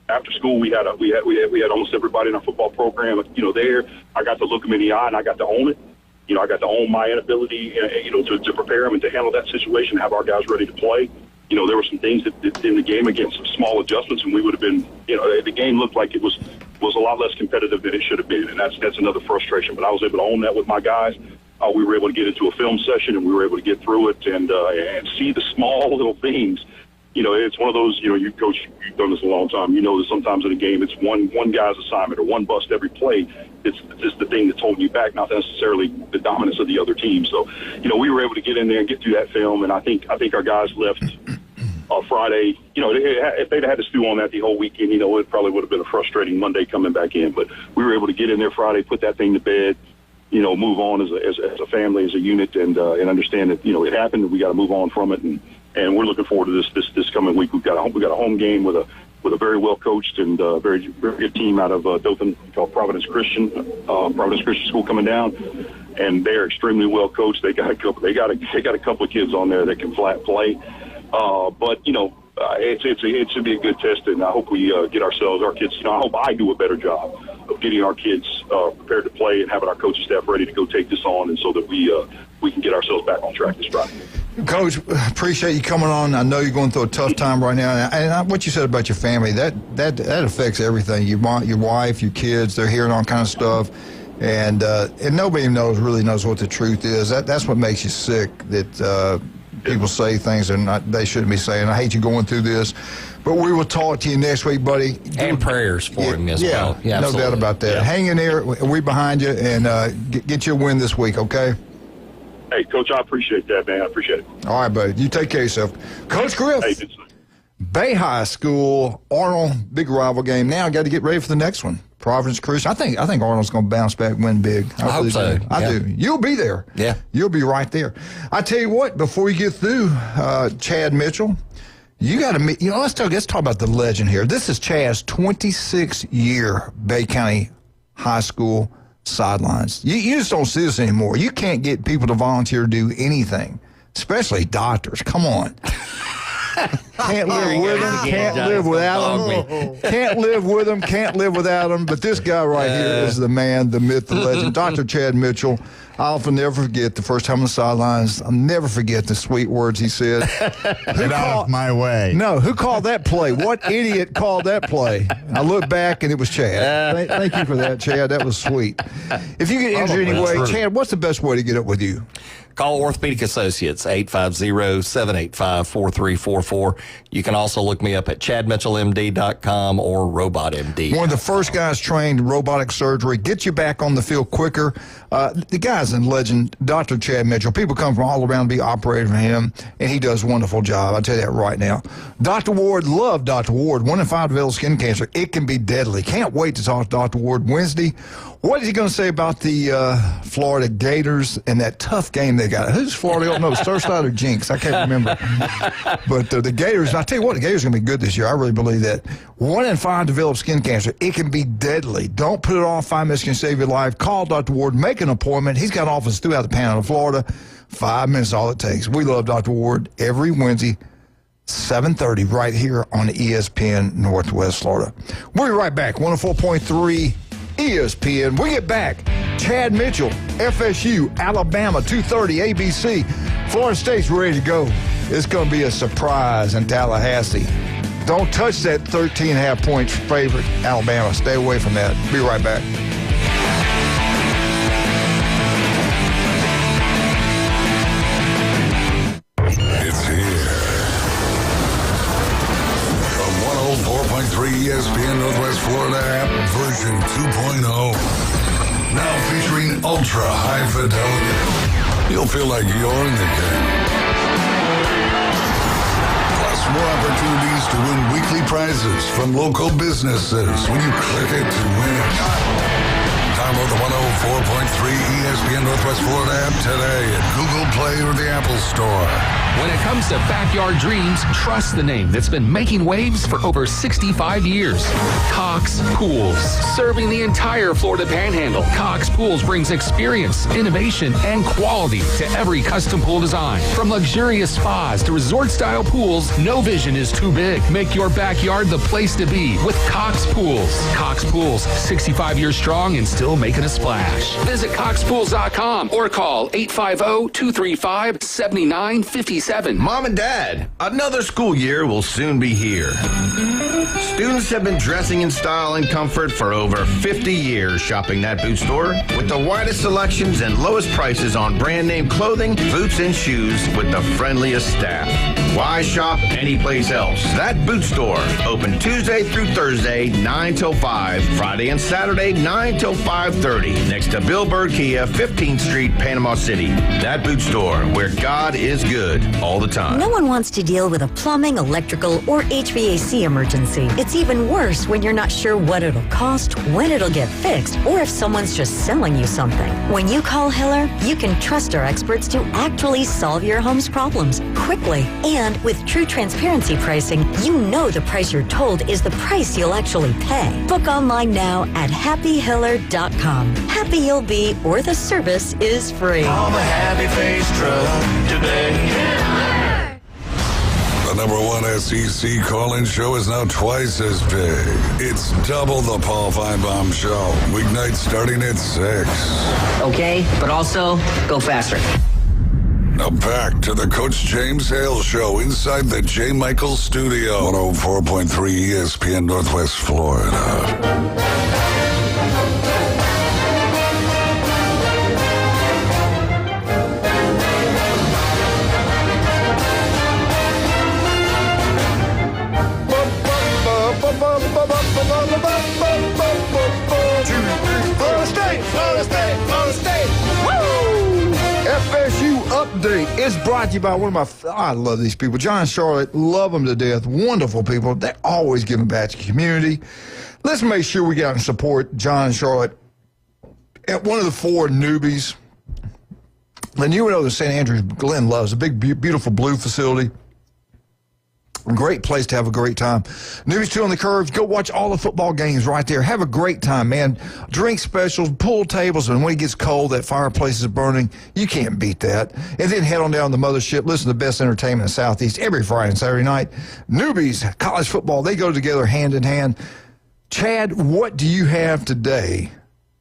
After school, we had almost everybody in our football program, there. I got to look them in the eye and I got to own it. I got to own my inability, to prepare them and to handle that situation, have our guys ready to play. There were some things that in the game, again, some small adjustments, and we would have been, the game looked like it was a lot less competitive than it should have been, and that's another frustration. But I was able to own that with my guys. We were able to get into a film session, and we were able to get through it and see the small little things. It's one of those, you coach, you've done this a long time. You know that sometimes in a game, it's one guy's assignment or one bust every play. It's just the thing that's holding you back, not necessarily the dominance of the other team. So, we were able to get in there and get through that film, and I think our guys left Friday. If they'd had to stew on that the whole weekend, it probably would have been a frustrating Monday coming back in. But we were able to get in there Friday, put that thing to bed, move on as a family, as a unit, and understand that it happened. And we got to move on from it, and we're looking forward to this coming week. We've got a home game with a very well coached and very very good team out of Dothan called Providence Christian School coming down, and they're extremely well coached. They got a couple of kids on there that can flat play, but it should be a good test, and I hope we get our kids. I hope I do a better job of getting our kids prepared to play and having our coaching staff ready to go take this on, and so that we can get ourselves back on track this Friday. Coach, appreciate you coming on. I know you're going through a tough time right now, and what you said about your family, that affects everything. Your wife, your kids, they're hearing all kind of stuff, and nobody really knows what the truth is. That's what makes you sick, that people say things they shouldn't be saying. I hate you going through this, but we will talk to you next week, buddy. And prayers for him as well. Yeah, no doubt about that. Yeah. Hang in there. We're behind you, and get you a win this week, okay? Hey, Coach, I appreciate that, man. I appreciate it. All right, buddy. You take care of yourself. Coach Griff, hey, Bay High School, Arnold, big rival game. Now got to get ready for the next one. Providence Christian. I think Arnold's going to bounce back, win big. I hope so. I do. You'll be there. Yeah. You'll be right there. I tell you what, before we get through, Chad Mitchell, you got to meet. Let's talk about the legend here. This is Chad's 26-year Bay County High School sidelines. You just don't see this anymore. You can't get people to volunteer to do anything, especially doctors. Come on. Can't live with them, can't live without them. Can't live with them, can't live without them. But this guy right here is the man, the myth, the legend, Dr. Chad Mitchell. I'll never forget the first time on the sidelines. I'll never forget the sweet words he said. Get out of my way. No, who called that play? What idiot called that play? I looked back and it was Chad. Thank you for that, Chad. That was sweet. If you get injured anyway, Chad, what's the best way to get up with you? Call Orthopedic Associates, 850-785-4344. You can also look me up at chadmitchellmd.com or RobotMD. One of the first guys trained in robotic surgery, get you back on the field quicker. The guy's in legend, Dr. Chad Mitchell. People come from all around to be operated for him, and he does a wonderful job. I'll tell you that right now. Dr. Ward, love Dr. Ward. 1 in 5 develop skin cancer. It can be deadly. Can't wait to talk to Dr. Ward Wednesday. What is he going to say about the Florida Gators and that tough game they got? Who's Florida? I don't know. Surfside or Jinx? I can't remember. But the Gators, I tell you what, the Gators are going to be good this year. I really believe that. 1 in 5 develop skin cancer. It can be deadly. Don't put it off. 5 minutes can save your life. Call Dr. Ward. Make an appointment. He's got offices throughout the Panhandle of Florida. 5 minutes, all it takes. We love Dr. Ward every Wednesday, 7:30, right here on ESPN Northwest Florida. We'll be right back. 104.3 ESPN. We get back. Chad Mitchell, FSU, Alabama, 2:30 ABC. Florida State's ready to go. It's going to be a surprise in Tallahassee. Don't touch that 13.5 point favorite, Alabama. Stay away from that. Be right back. It's here. The 104.3 ESPN Northwest Florida app version 2.0. Now featuring ultra high fidelity. You'll feel like you're in the game. Plus more opportunities to win weekly prizes from local businesses when you click it to win it. Download the 104.3 ESPN Northwest Florida app today at Google Play or the Apple Store. When it comes to backyard dreams, trust the name that's been making waves for over 65 years. Cox Pools. Serving the entire Florida Panhandle, Cox Pools brings experience, innovation, and quality to every custom pool design. From luxurious spas to resort-style pools, no vision is too big. Make your backyard the place to be with Cox Pools. Cox Pools, 65 years strong and still making a splash. Visit coxpools.com or call 850-235-7957. Mom and Dad, another school year will soon be here. Students have been dressing in style and comfort for over 50 years shopping that boot store with the widest selections and lowest prices on brand name clothing, boots, and shoes with the friendliest staff. Why shop anyplace else? That boot store, open Tuesday through Thursday, 9 till 5, Friday and Saturday, 9 till 5:30, next to Bill Bird Kia, 15th Street, Panama City. That boot store, where God is good all the time. No one wants to deal with a plumbing, electrical, or HVAC emergency. It's even worse when you're not sure what it'll cost, when it'll get fixed, or if someone's just selling you something. When you call Hiller, you can trust our experts to actually solve your home's problems quickly. And with true transparency pricing, you know the price you're told is the price you'll actually pay. Book online now at happyhiller.com. Happy you'll be, or the service is free. I'm a happy-faced truck today. The number one SEC call-in show is now twice as big. It's double the Paul Feinbaum Show. Weeknights starting at 6. Okay, but also go faster. Now back to the Coach James Hale Show inside the J. Michaels Studio. 104.3 ESPN Northwest Florida. FSU Update is brought to you by one of my, I love these people. John and Charlotte, love them to death. Wonderful people. They always giving back to the community. Let's make sure we get out and support John and Charlotte at one of the 4 newbies. And you know the St. Andrews Glen loves a big, beautiful blue facility. Great place to have a great time. Newbies 2 on the Curve. Go watch all the football games right there. Have a great time, man. Drink specials, pool tables, and when it gets cold, that fireplace is burning. You can't beat that. And then head on down to the Mothership. Listen to the best entertainment in the Southeast every Friday and Saturday night. Newbies, college football, they go together hand in hand. Chad, what do you have today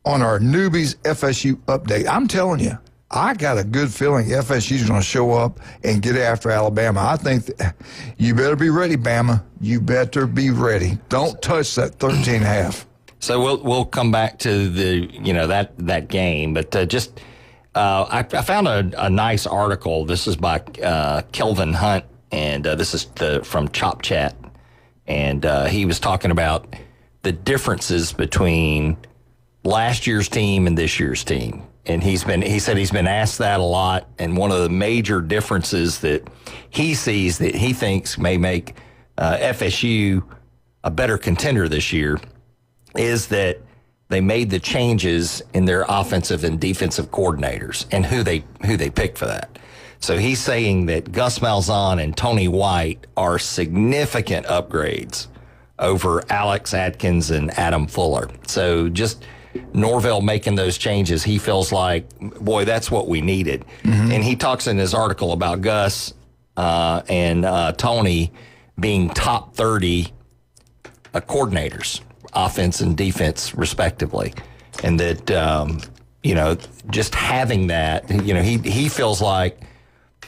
on our Newbies FSU Update? I'm telling you, I got a good feeling FSU's going to show up and get after Alabama. I think you better be ready, Bama. You better be ready. Don't touch that 13.5. So we'll come back to the that game, but I found a nice article. This is by Kelvin Hunt, and this is from Chop Chat, and he was talking about the differences between last year's team and this year's team. And he said he's been asked that a lot, and one of the major differences that he sees that he thinks may make FSU a better contender this year is that they made the changes in their offensive and defensive coordinators and who they picked for that. So he's saying that Gus Malzahn and Tony White are significant upgrades over Alex Atkins and Adam Fuller. So just Norvell making those changes, he feels like, boy, that's what we needed. Mm-hmm. And he talks in his article about Gus and Tony being top 30 coordinators, offense and defense, respectively. And that, just having that, he feels like,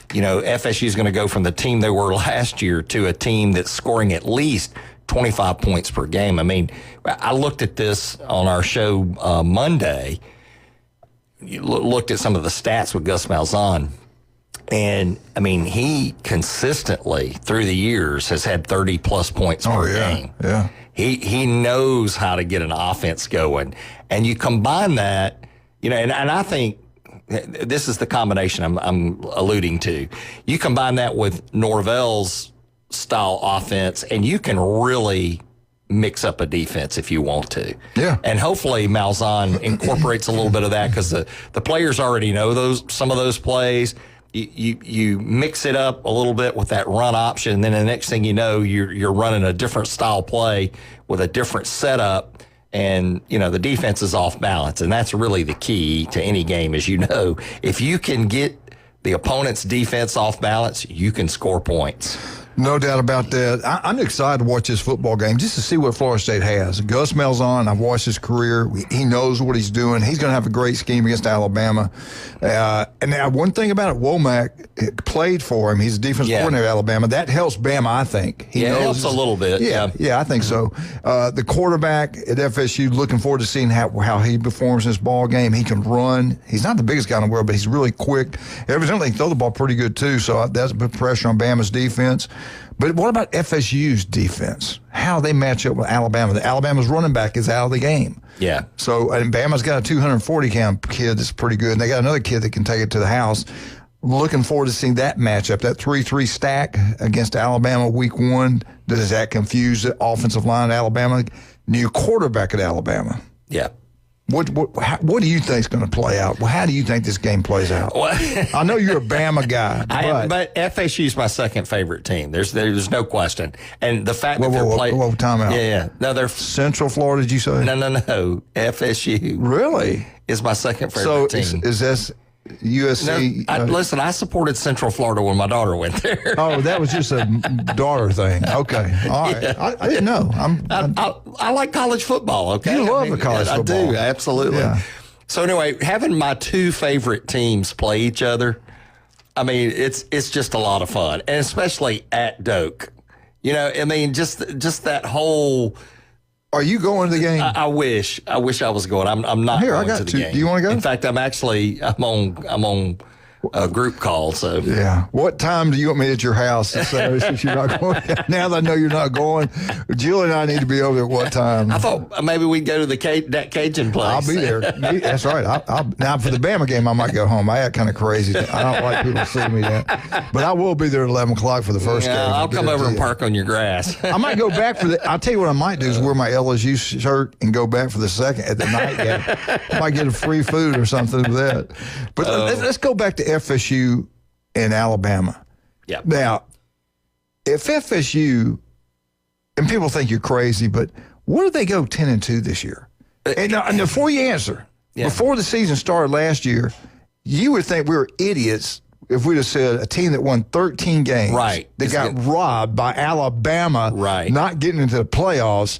FSU is going to go from the team they were last year to a team that's scoring at least 25 points per game. I mean, I looked at this on our show Monday, looked at some of the stats with Gus Malzahn, and, I mean, he consistently through the years has had 30-plus points per game. Yeah. He knows how to get an offense going. And you combine that, and I think this is the combination I'm alluding to. You combine that with Norvell's style offense, and you can really mix up a defense if you want to. Yeah. And hopefully Malzahn incorporates a little bit of that because the players already know some of those plays. you mix it up a little bit with that run option, and then the next thing you know, you're running a different style play with a different setup, and the defense is off balance, and that's really the key to any game, as you know. If you can get the opponent's defense off balance, you can score points. No doubt about that. I'm excited to watch this football game just to see what Florida State has. Gus Malzahn, I've watched his career. He knows what he's doing. He's going to have a great scheme against Alabama. And now one thing about it, Womack played for him. He's a defensive coordinator at Alabama. That helps Bama, I think. It helps a little bit. Yeah, I think so. The quarterback at FSU, looking forward to seeing how he performs in this ball game. He can run. He's not the biggest guy in the world, but he's really quick. Evidently, he can throw the ball pretty good, too, so that's a bit pressure on Bama's defense. But what about FSU's defense? How they match up with Alabama? Alabama's running back is out of the game. Yeah. So, and Bama's got a 240-pound kid that's pretty good, and they got another kid that can take it to the house. Looking forward to seeing that matchup, that 3-3 stack against Alabama week 1. Does that confuse the offensive line at Alabama? New quarterback at Alabama. Yeah. What do you think is going to play out? How do you think this game plays out? Well, I know you're a Bama guy, but FSU is my second favorite team. There's no question. And the fact that they're playing. Time out. Yeah. No, they're Central Florida. Did you say? No. FSU. Really? Is my second favorite team. So is this USC? No, listen, I supported Central Florida when my daughter went there. Oh, that was just a daughter thing. Okay, all right. Yeah. I didn't know. I like college football. Okay, you love the college football. I do, absolutely. Yeah. So anyway, having my two favorite teams play each other, I mean, it's just a lot of fun, and especially at Doak. I mean, just that whole. Are you going to the game? I wish I was going. I'm not Here, going I got to the game. Do you want to go? In fact, I'm on a group call. So yeah. What time do you want me at your house? Since you're not going. Now that I know you're not going, Jill and I need to be over at what time? I thought maybe we'd go to that Cajun place. I'll be there. That's right. Now for the Bama game, I might go home. I act kind of crazy. I don't like people seeing me that, but I will be there at 11 o'clock for the first game. I'll come over and park on your grass. I might go back for I'll tell you what I might do is wear my LSU shirt and go back for the second at the night game. I might get a free food or something with that. But let's go back to FSU and Alabama. Yeah. Now, if FSU, and people think you're crazy, but what did they go 10-2 this year? And before you answer, before the season started last year, you would think we were idiots if we'd have said a team that won 13 games, that got robbed by Alabama, not getting into the playoffs,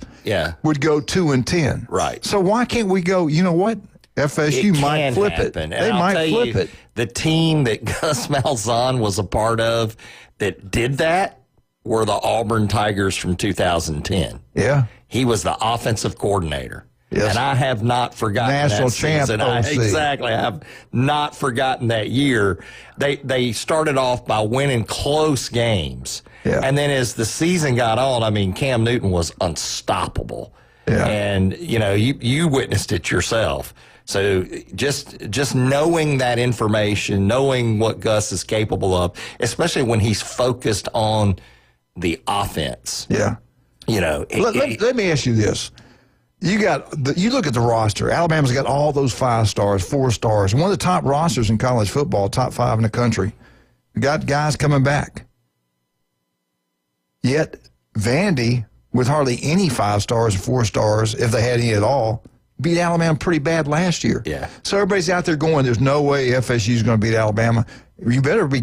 would go 2-10. Right. So why can't we go? You know what? FSU might flip it. They might flip it. The team that Gus Malzahn was a part of that did that were the Auburn Tigers from 2010. Yeah. He was the offensive coordinator. Yes. And I have not forgotten National that champ season. Exactly. I have not forgotten that year. They started off by winning close games. Yeah. And then as the season got on, I mean, Cam Newton was unstoppable. Yeah. And, you witnessed it yourself. So just knowing that information, knowing what Gus is capable of, especially when he's focused on the offense. Yeah. Let me ask you this. You look at the roster. Alabama's got all those 5 stars, 4 stars. One of the top rosters in college football, top 5 in the country. We got guys coming back. Yet Vandy, with hardly any 5 stars or 4 stars, if they had any at all, beat Alabama pretty bad last year. Yeah. So everybody's out there going, there's no way FSU is going to beat Alabama. You better be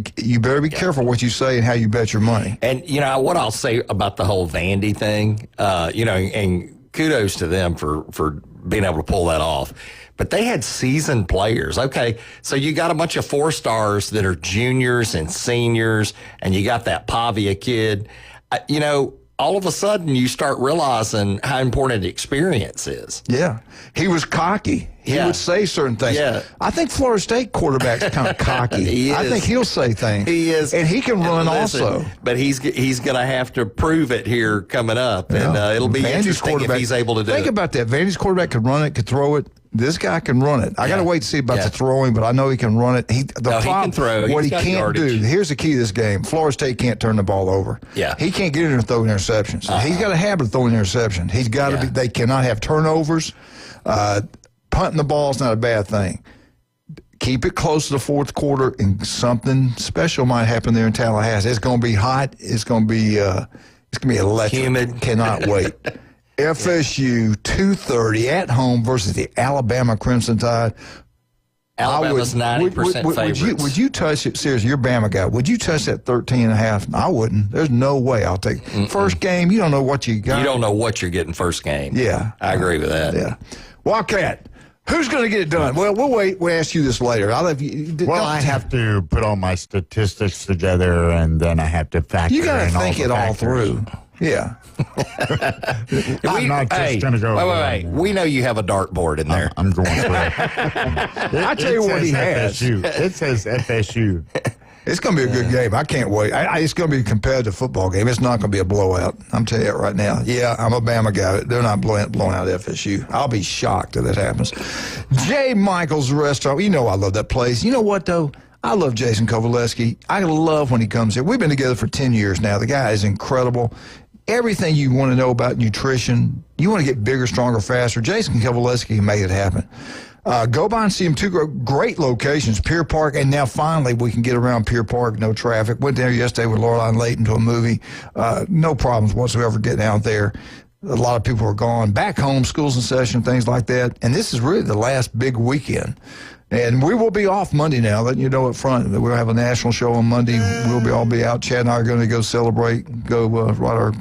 careful what you say and how you bet your money. And what I'll say about the whole Vandy thing, and kudos to them for being able to pull that off. But they had seasoned players. Okay, so you got a bunch of 4 stars that are juniors and seniors, and you got that Pavia kid. All of a sudden you start realizing how important experience is. Yeah. He was cocky. He would say certain things. Yeah. I think Florida State quarterback's kind of cocky. I think he'll say things. He is. And he can run also. But he's going to have to prove it here coming up. And it'll be interesting if he's able to do it. Think about that. Vandy's quarterback could run it, could throw it. This guy can run it. I got to wait to see about the throwing, but I know he can run it. He can throw. What he can't do, here's the key to this game. Florida State can't turn the ball over. Yeah. He can't get in there and throw interceptions. He's got a habit of throwing interceptions. He's got to be, they cannot have turnovers. Punting the ball is not a bad thing. Keep it close to the fourth quarter, and something special might happen there in Tallahassee. It's going to be hot. It's going to be electric. Humid. Cannot wait. FSU 2:30 at home versus the Alabama Crimson Tide. Alabama's 90% favorites. Would you touch it? Seriously, you're a Bama guy. Would you touch that 13.5? I wouldn't. There's no way I'll take it. First game, you don't know what you got. You don't know what you're getting first game. Yeah. I agree with that. Yeah. Wildcat, who's going to get it done? Well, we'll wait. We'll ask you this later. I'll have you. I have to put all my statistics together, and then I have to factor in You got to think it all through. Yeah. I'm not just going to go. Wait. We know you have a dartboard in there. I'm going through. I tell you what he has. FSU. It says FSU. It's going to be a good game. I can't wait. It's going to be a competitive football game. It's not going to be a blowout. I'm telling you that right now. Yeah, I'm a Bama guy. They're not blowing out FSU. I'll be shocked if that happens. J. Michael's Restaurant. You know I love that place. You know what, though? I love Jason Kovaleski. I love when he comes here. We've been together for 10 years now. The guy is incredible. Everything you want to know about nutrition, you want to get bigger, stronger, faster, Jason Kovaleski made it happen. Go by and see him. Two great locations, Pier Park, and now finally we can get around Pier Park, no traffic. Went there yesterday with Lorelai Layton to a movie. No problems whatsoever getting out there. A lot of people are gone. Back home, schools in session, things like that. And this is really the last big weekend. And we will be off Monday now, letting you know up front. We'll have a national show on Monday. We'll all be out. Chad and I are going to go celebrate, go ride our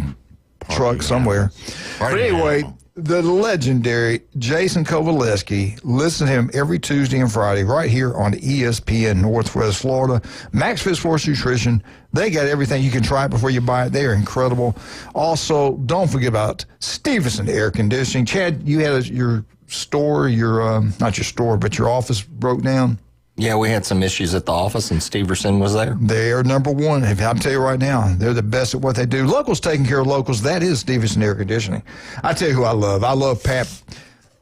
truck somewhere. But anyway, the legendary Jason Kovaleski, listen to him every Tuesday and Friday right here on ESPN Northwest Florida. Max Fit Sports Nutrition. They got everything. You can try it before you buy it. They are incredible. Also, don't forget about Stevenson Air Conditioning. Chad, you had your store, not your store, but your office broke down. Yeah, we had some issues at the office, and Steverson was there. They are number one. I'll tell you right now, they're the best at what they do. Locals taking care of locals. That is Stevenson Air Conditioning. I tell you who I love. I love Pat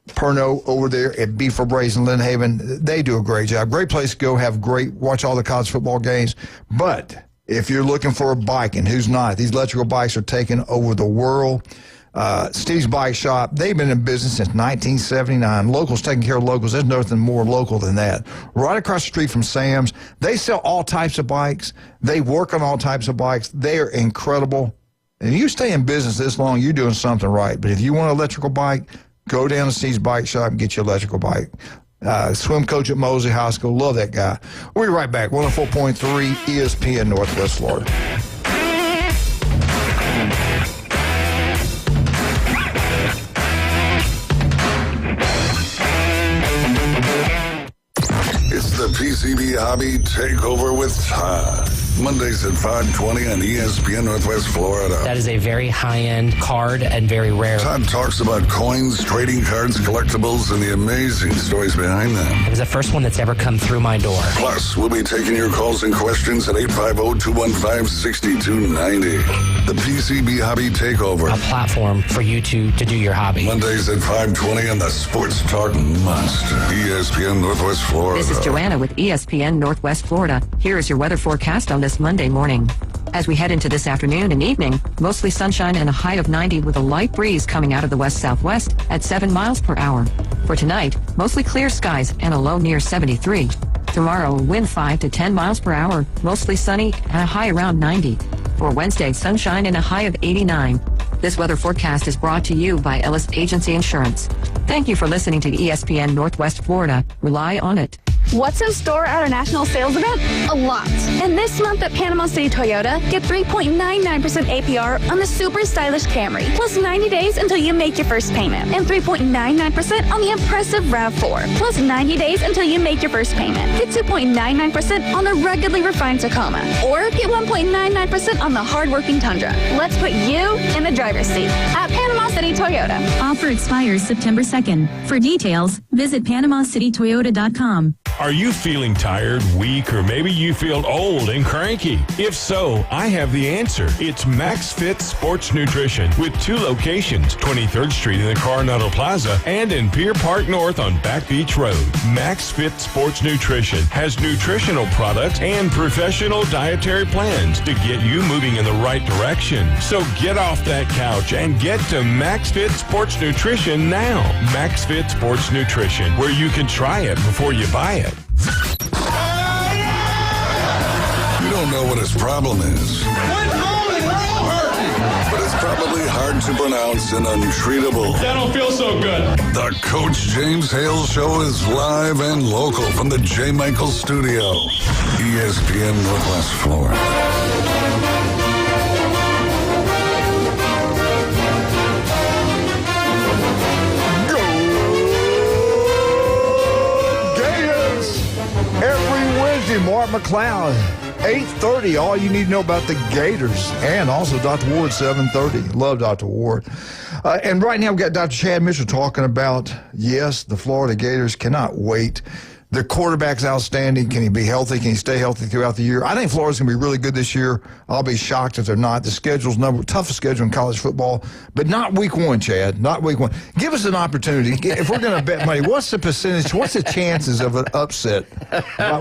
Perno over there at Beef for Brazen in Lynn Haven. They do a great job. Great place to go. Watch all the college football games. But if you're looking for a bike, and who's not, these electrical bikes are taking over the world. Steve's Bike Shop, they've been in business since 1979. Locals taking care of locals. There's nothing more local than that. Right across the street from Sam's. They sell all types of bikes. They work on all types of bikes. They are incredible. And you stay in business this long, you're doing something right. But if you want an electrical bike, go down to Steve's Bike Shop and get your electrical bike. Swim coach at Mosley High School. Love that guy. We'll be right back. 104.3 ESPN Northwest Florida. It's the PCB Hobby Takeover with Todd. Mondays at 5:20 on ESPN Northwest Florida. That is a very high-end card and very rare. Todd talks about coins, trading cards, collectibles, and the amazing stories behind them. It was the first one that's ever come through my door. Plus, we'll be taking your calls and questions at 850-215-6290. The PCB Hobby Takeover. A platform for you to do your hobby. Mondays at 5:20 on the Sports Talk Monster. ESPN Northwest Florida. This is Joanna with ESPN Northwest Florida. Here is your weather forecast on this Monday morning. As we head into this afternoon and evening, mostly sunshine and a high of 90 with a light breeze coming out of the west-southwest at 7 miles per hour. For tonight, mostly clear skies and a low near 73. Tomorrow, wind 5 to 10 miles per hour, mostly sunny and a high around 90. For Wednesday, sunshine and a high of 89. This weather forecast is brought to you by Ellis Agency Insurance. Thank you for listening to ESPN Northwest Florida. Rely on it. What's in store at our national sales event? A lot. And this month at Panama City Toyota, get 3.99% APR on the super stylish Camry, plus 90 days until you make your first payment, and 3.99% on the impressive RAV4, plus 90 days until you make your first payment. Get 2.99% on the ruggedly refined Tacoma, or get 1.99% on the hardworking Tundra. Let's put you in the driver's seat at Panama City Toyota. Offer expires September 2nd. For details, visit PanamaCityToyota.com. Are you feeling tired, weak, or maybe you feel old and cranky? If so, I have the answer. It's Max Fit Sports Nutrition with 2 locations, 23rd Street in the Coronado Plaza and in Pier Park North on Back Beach Road. Max Fit Sports Nutrition has nutritional products and professional dietary plans to get you moving in the right direction. So get off that couch and get to Max Fit Sports Nutrition now. Max Fit Sports Nutrition, where you can try it before you buy it. You don't know what his problem is, but it's probably hard to pronounce and untreatable. That don't feel so good. The Coach James Hale Show is live and local from the J. Michaels Studio, ESPN Northwest Florida. Mark McLeod, 8:30. All you need to know about the Gators, and also Dr. Ward, 7:30. Love Dr. Ward. And right now we've got Dr. Chad Mitchell talking about, yes, the Florida Gators cannot wait. The quarterback's outstanding. Can he be healthy? Can he stay healthy throughout the year? I think Florida's going to be really good this year. I'll be shocked if they're not. The schedule's toughest schedule in college football, but not week one, Chad. Not week one. Give us an opportunity. If we're going to bet money, what's the percentage? What's the chances of an upset?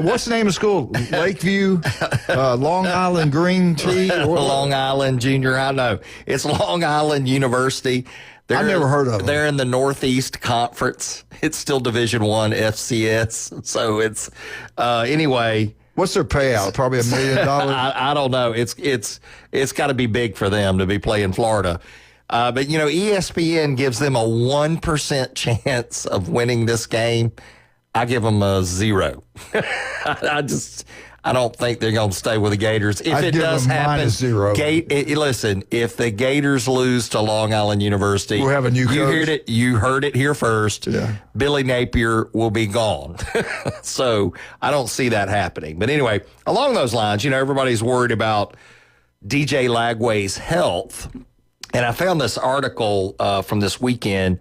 What's the name of school? Lakeview, Long Island Green Tree? Long Island Junior High. No, it's Long Island University. I've never heard of them. They're in the Northeast Conference. It's still Division I FCS. So it's anyway. What's their payout? Probably $1 million. I don't know. It's got to be big for them to be playing Florida. But ESPN gives them a 1% chance of winning this game. I give them a 0. I don't think they're going to stay with the Gators. If it does happen, -0. Listen, if the Gators lose to Long Island University, we'll have a new coach. You heard it here first. Yeah. Billy Napier will be gone. So I don't see that happening. But anyway, along those lines, everybody's worried about DJ Lagway's health. And I found this article from this weekend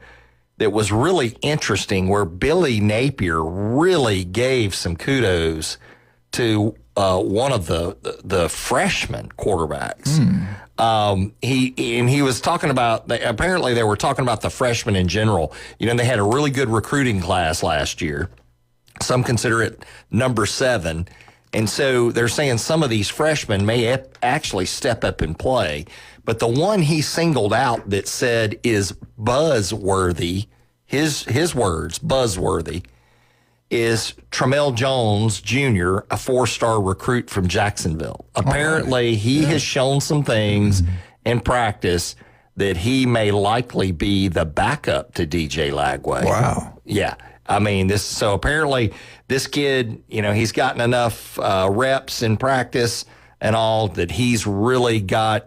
that was really interesting, where Billy Napier really gave some kudos to one of the freshman quarterbacks. He was talking about, apparently they were talking about the freshmen in general. They had a really good recruiting class last year. Some consider it number 7. And so they're saying some of these freshmen may actually step up and play. But the one he singled out that said is buzzworthy, his words, buzzworthy, is Tramel Jones Jr., a 4-star recruit from Jacksonville. Apparently, he has shown some things in practice that he may likely be the backup to DJ Lagway. Wow. Yeah. I mean, so apparently this kid, he's gotten enough reps in practice and all that he's really got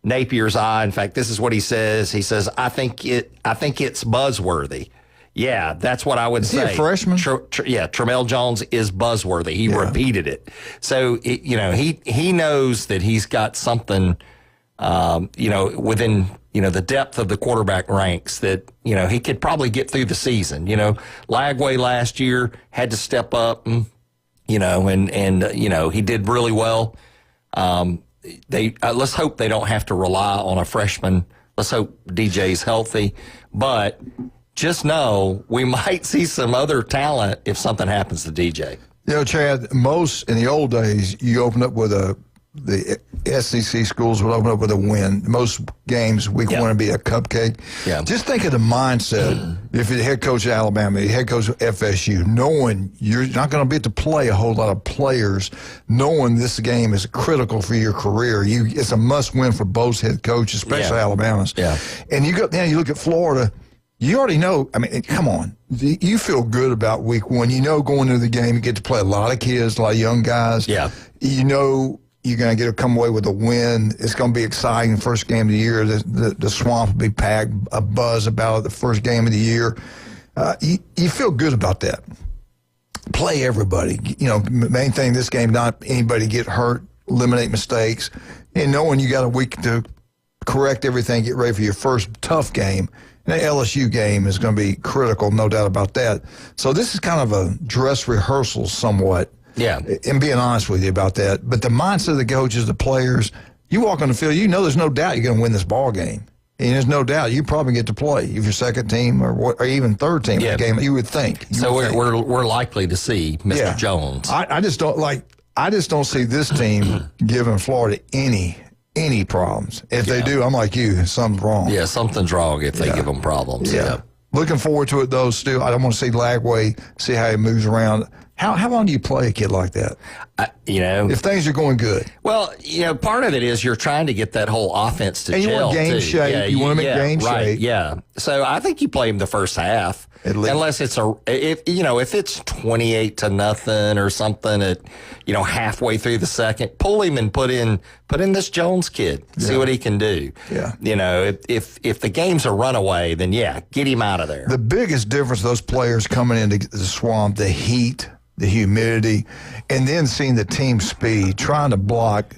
Napier's eye. In fact, this is what he says. He says, I think it's buzzworthy. Yeah, that's what I would say. Is he a freshman? Tramel Jones is buzzworthy. He repeated it. So, he knows that he's got something, within, the depth of the quarterback ranks that, he could probably get through the season. Lagway last year had to step up, and he did really well. Let's hope they don't have to rely on a freshman. Let's hope DJ's healthy. But just know we might see some other talent if something happens to DJ. Chad, most in the old days, you open up with the SEC schools would open up with a win. Most games, week one would be a cupcake. Yeah. Just think of the mindset if you're the head coach of Alabama, the head coach of FSU, knowing you're not going to get to play a whole lot of players, knowing this game is critical for your career. It's a must-win for both head coaches, especially Alabama's. Yeah. And you look at Florida. You already know, come on. You feel good about week one. Going into the game, you get to play a lot of kids, a lot of young guys. Yeah. You're going to come away with a win. It's going to be exciting. First game of the year. The swamp will be packed, a buzz about it, the first game of the year. You feel good about that. Play everybody. Main thing this game, not anybody get hurt, eliminate mistakes. And knowing you got a week to correct everything, get ready for your first tough game. The LSU game is going to be critical, no doubt about that. So this is kind of a dress rehearsal somewhat. Yeah. And being honest with you about that. But the mindset of the coaches, the players, you walk on the field, there's no doubt you're going to win this ball game. And there's no doubt you probably get to play if you're second team or even third team in the game. You would think. We're likely to see Mr. Jones. I just don't see this team giving Florida any problems. If they do, I'm like you, something's wrong. Yeah, something's wrong if they give them problems. Yeah. Looking forward to it, though, still. I don't want to see Lagway, see how he moves around. How long do you play a kid like that? If things are going good. Well, part of it is you're trying to get that whole offense to and you gel, want game too. shape. Yeah, you want them in game right, shape. Yeah. So I think you play him the first half. At least. Unless it's if it's 28-0 or something at halfway through the second, pull him and put in this Jones kid. See what he can do. Yeah. If the game's a runaway, then get him out of there. The biggest difference, those players coming into the Swamp, the heat, the humidity, and then seeing the team speed, trying to block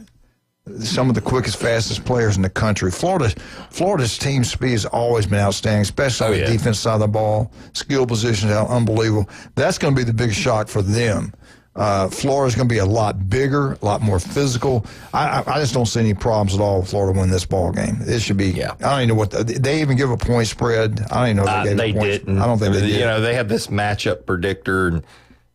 some of the quickest, fastest players in the country. Florida's team speed has always been outstanding, especially on the defense side of the ball. Skill positions out unbelievable. That's going to be the biggest shock for them. Florida's going to be a lot bigger, a lot more physical. I just don't see any problems at all with Florida winning this ball game. It should be. I don't even know what they even give a point spread. I don't even know if they gave a point. Didn't. I don't think they did. They have this matchup predictor, and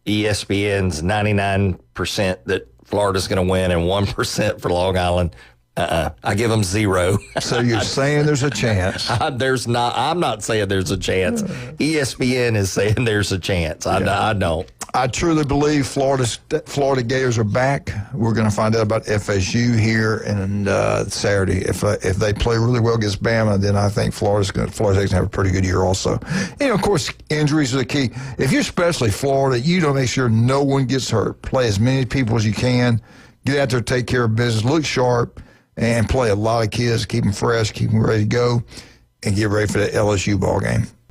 ESPN's 99% that Florida's going to win and 1% for Long Island. I give them 0. So you're saying there's a chance? I'm not saying there's a chance. ESPN is saying there's a chance. I don't. I truly believe Florida Gators are back. We're going to find out about FSU here and Saturday. If they play really well against Bama, then I think Florida's going to have a pretty good year also. And of course, injuries are the key. If you're especially Florida, you don't make sure no one gets hurt. Play as many people as you can. Get out there, take care of business, look sharp, and play a lot of kids. Keep them fresh, keep them ready to go, and get ready for that LSU ball game.